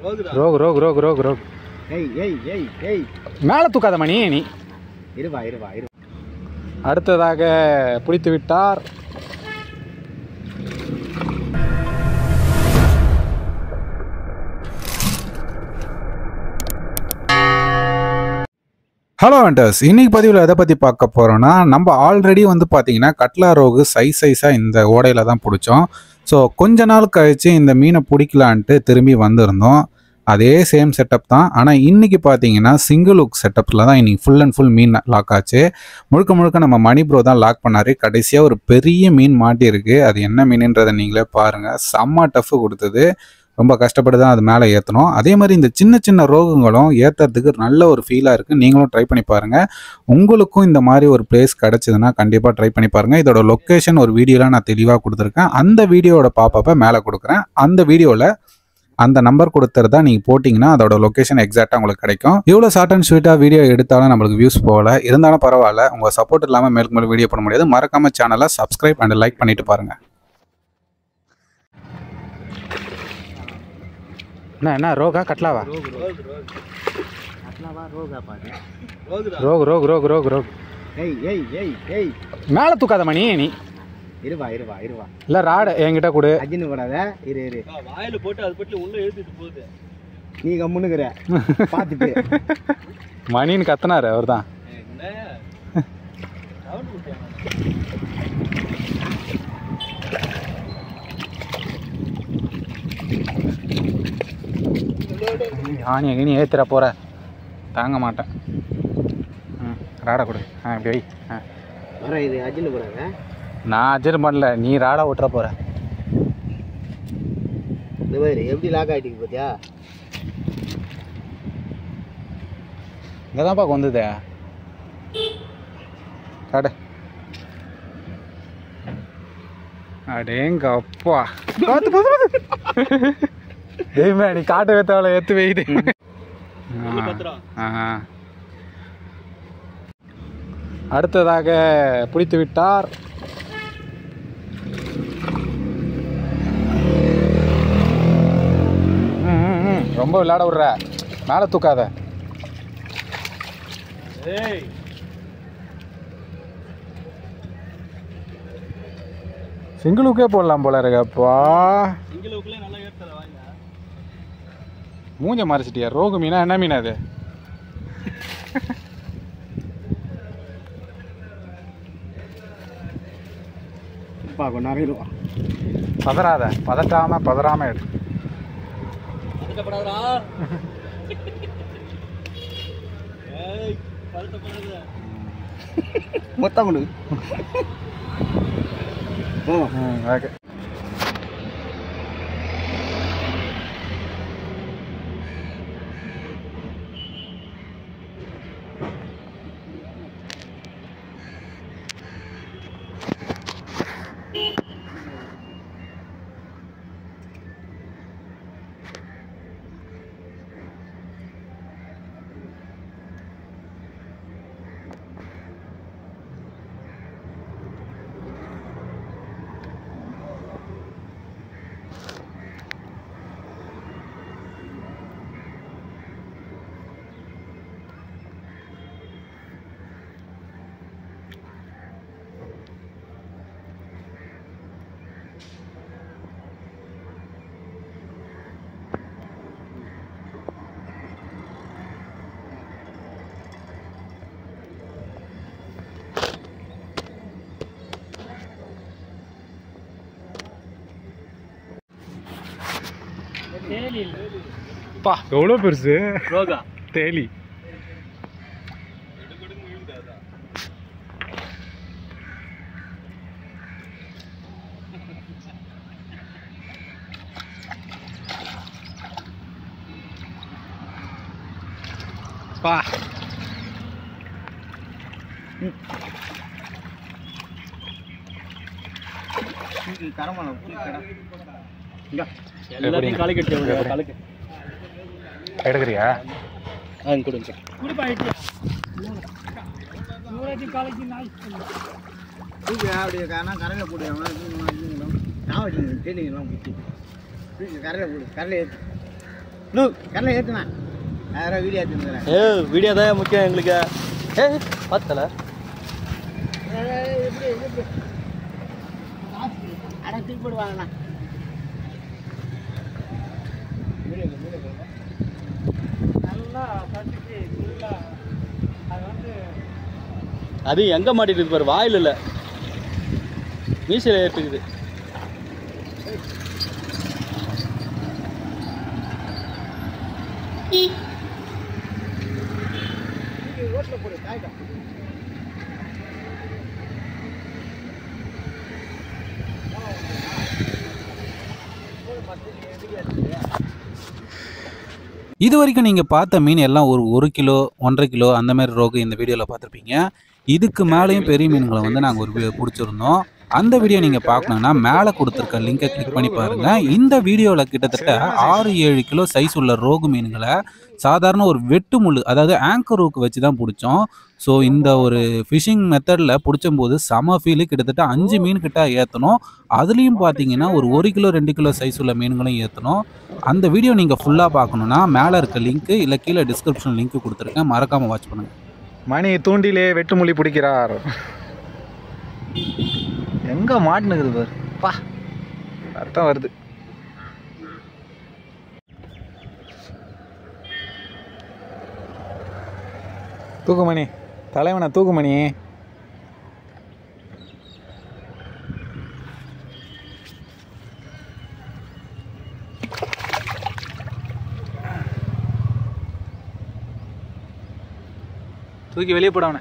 ரோகு ரோகு ரோகு ரோகு ரோகு. மேலே தூக்காத மணி நீ. இருவா. அடுத்ததாக பிடித்து விட்டார். ஹலோ வெண்டர்ஸ், இன்னைக்கு பதிவில் எதை பற்றி பார்க்க போகிறோன்னா, நம்ம ஆல்ரெடி வந்து பார்த்தீங்கன்னா கட்லா ரோகு சைஸாக இந்த ஓடையில் தான் பிடிச்சோம். ஸோ கொஞ்ச நாள் கழித்து இந்த மீனை பிடிக்கலான்ட்டு திரும்பி வந்திருந்தோம். அதே சேம் செட்டப் தான். ஆனால் இன்றைக்கி பார்த்தீங்கன்னா சிங்கிள் ஹுக் செட்டப்பில் தான் இன்றைக்கி ஃபுல் அண்ட் ஃபுல் மீன் லாக் ஆச்சு. முழுக்க நம்ம மணி ப்ரோ தான் லாக் பண்ணார். கடைசியாக ஒரு பெரிய மீன் மாட்டியிருக்கு. அது என்ன மீனுன்றதை நீங்களே பாருங்கள். செம்ம டஃப்பு கொடுத்தது. ரொம்ப கஷ்டப்பட்டு தான் அது மேலே ஏற்றணும். அதே மாதிரி இந்த சின்ன ரோகுங்களும் ஏற்றுறதுக்கு நல்ல ஒரு ஃபீலாக இருக்குது. நீங்களும் ட்ரை பண்ணி பாருங்கள். உங்களுக்கும் இந்த மாதிரி ஒரு பிளேஸ் கிடச்சிதுன்னா கண்டிப்பாக ட்ரை பண்ணி பாருங்கள். இதோட லொக்கேஷன் ஒரு வீடியோவில் நான் தெளிவாக கொடுத்துருக்கேன். அந்த வீடியோவோட பாப்பப்பை மேலே கொடுக்குறேன். அந்த வீடியோவில் அந்த நம்பர் கொடுத்துறதா நீங்கள் போட்டிங்கன்னா அதோட லொக்கேஷன் எக்ஸாக்டாக உங்களுக்கு கிடைக்கும். இவ்வளோ ஷார்ட் அண்ட் ஸ்வீட்டாக வீடியோ எடுத்தாலும் நம்மளுக்கு வியூஸ் போகல, இருந்தாலும் பரவாயில்ல. உங்கள் சப்போர்ட் இல்லாமல் மேலும் வீடியோ பண்ண முடியாது. மறக்காமல் சேனலை சப்ஸ்கிரைப் அண்ட் லைக் பண்ணிட்டு பாருங்கள். என்ன ரோகா கட்லாவா? ரோகு ரோகு ரோகு ரோகு ரோகு. மேலே தூக்காத மணி நீ. இருவா. இல்லை ராடு என்கிட்ட கொடு. அஜின்னு போடாத. இரு வாயில போட்டு அது பற்றி உள்ள ஏற்றிட்டு போகுது. நீ கம்முன்னுக்குற பார்த்துட்டு மணின்னு கத்துனாரு அவர் தான். ஆனியை கிணி ஏற்றுற போகிற தாங்க மாட்டேன். ராடை கொடு. இப்படி வை. வர இது அஜின்னு போடாத. நான் அஜர் பண்ணல, நீ ராடா ஓட்டுற போகிற. இந்த மாதிரி எப்படி லாக் ஆகிட்டு பார்த்தியா? இங்கே தான்ப்பா கொண்டுதே காடு. அடேங்க அப்பா. ஏய்மே நீ காட்ட வைத்தவளை ஏற்று வைது. அடுத்ததாக பிடித்து விட்டார். ரொம்ப விளையாட விடுற. மேலே தூக்காத. சிங்கிள் ஹுக்கே போடலாம் போல இருக்கப்பா. மூஞ்ச மறைச்சிட்டியா? ரோகு மீனா என்ன மீனா அது? பதறாத, பதறாம எடு. மொத்தம் கொடு. ஓகே. பா எவ்வளோ பெருசு ரோகா தேலி. பா எல்லாத்தையும் காலை கட்டி எடுக்கிறியா? கொடுங்க அப்படியே கரையில் போடுவாங்க. தேலிங்கெல்லாம் குத்தி கரையில் போடு. கரையில் ஏற்று கடலை ஏற்றுவேன் வேறு வீடியோ ஏற்றுக்கிறேன். வீடியோ தான் முக்கியம் எங்களுக்கு. பார்த்தல அட தூக்கி போடுவாங்கண்ணா. அது எங்கே மாட்டிட்டு பாரு, வாயில் இல்லை மீசையில் ஏற்றுக்குது. இது வரைக்கும் நீங்கள் பார்த்த மீன் எல்லாம் ஒரு கிலோ 1.5 கிலோ அந்த மாதிரி ரோகு இந்த வீடியோவில் பார்த்துருப்பீங்க. இதுக்கு மேலேயும் பெரிய மீன்களை வந்து நாங்கள் ஒரு பிடிச்சிருந்தோம். அந்த வீடியோ நீங்கள் பார்க்கணுன்னா மேலே கொடுத்துருக்க லிங்கை கிளிக் பண்ணி பாருங்கள். இந்த வீடியோவில் கிட்டத்தட்ட 6-7 கிலோ சைஸ் உள்ள ரோகு மீன்களை சாதாரண ஒரு வெட்டு முள், அதாவது ஆங்கர் ஹூக் வச்சு தான் பிடிச்சோம். ஸோ இந்த ஒரு ஃபிஷிங் மெத்தடில் பிடிச்சும்போது செம ஃபீலு. கிட்டத்தட்ட 5 மீன் கிட்ட ஏற்றணும். அதுலேயும் பார்த்தீங்கன்னா ஒரு 1 கிலோ 2 கிலோ சைஸ் உள்ள மீன்களையும் ஏற்றணும். அந்த வீடியோ நீங்கள் ஃபுல்லாக பார்க்கணுன்னா மேலே இருக்க லிங்க்கு இல்லை கீழே டிஸ்கிரிப்ஷன் லிங்க்கு கொடுத்துருக்கேன், மறக்காமல் வாட்ச் பண்ணுங்கள். மணி தூண்டிலே வெட்டுமொழி பிடிக்கிறார். எங்க மாட்டுனுக்குது பாரு, பா அர்த்தம் வருது. தூக்குமணி, தலைவனை தூக்குமணி. தூக்கி வெளியே போடவன.